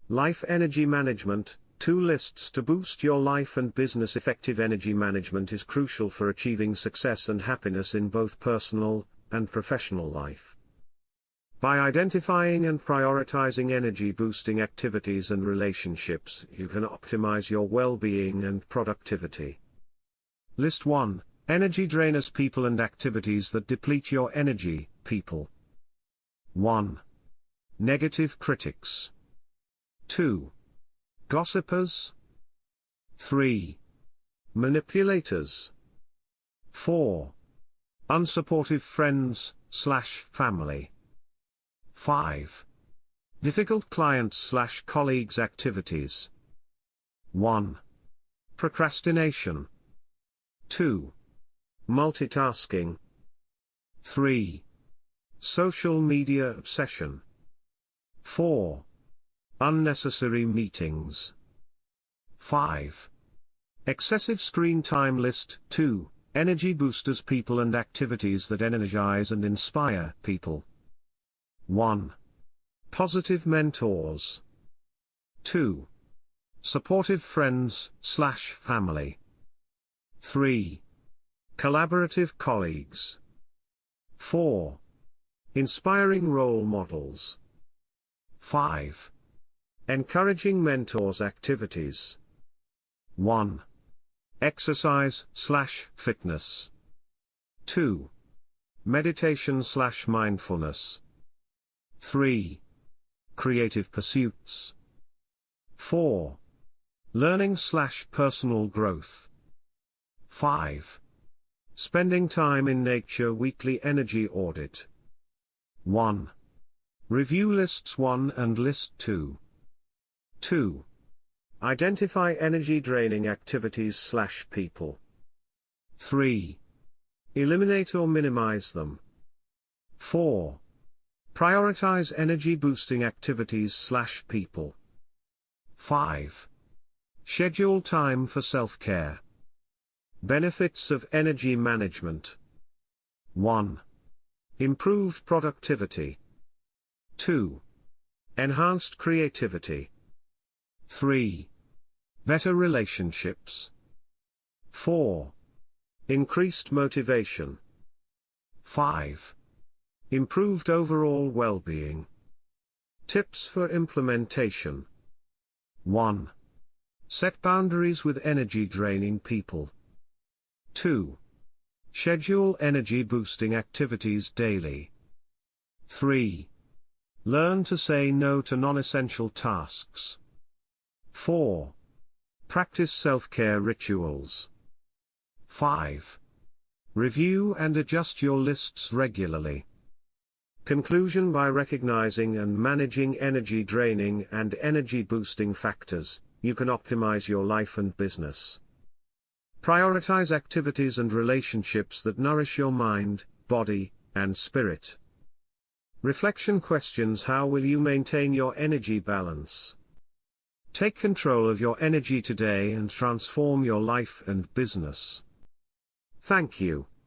Life Energy Management, 2 lists to boost your life and business. Effective energy management is crucial for achieving success and happiness in both personal and professional life. By identifying and prioritizing energy-boosting activities and relationships, you can optimize your well-being and productivity. List 1. Energy drainers. People and activities that deplete your energy. People. 1. Negative critics. 2. Gossipers. 3. Manipulators. 4. Unsupportive friends/family. 5. Difficult clients/colleagues. Activities. 1. Procrastination. 2. Multitasking. 3. Social media obsession. 4. Unnecessary meetings. 5. Excessive screen time. List 2. Energy boosters. People and activities that energize and inspire. People. 1. Positive mentors. 2. Supportive friends/family. 3. Collaborative colleagues. 4. Inspiring role models. 5. Encouraging mentors. Activities. 1. Exercise/fitness. 2. Meditation/mindfulness. 3. Creative pursuits. 4. Learning/personal growth. 5. Spending time in nature. Weekly energy audit. 1. Review lists 1 and list 2. 2. Identify energy draining activities/people. 3. Eliminate or minimize them. 4. Prioritize energy boosting activities/people. 5. Schedule time for self-care. Benefits of energy management. 1. Improved productivity. 2. Enhanced creativity. 3. Better relationships. 4. Increased motivation. 5. Improved overall well-being. Tips for implementation. 1. Set boundaries with energy-draining people. 2. Schedule energy-boosting activities daily. 3. Learn to say no to non-essential tasks. 4. Practice self-care rituals. 5. Review and adjust your lists regularly. Conclusion. By recognizing and managing energy-draining and energy-boosting factors, you can optimize your life and business. Prioritize activities and relationships that nourish your mind, body, and spirit. Reflection questions. How will you maintain your energy balance? Take control of your energy today and transform your life and business. Thank you.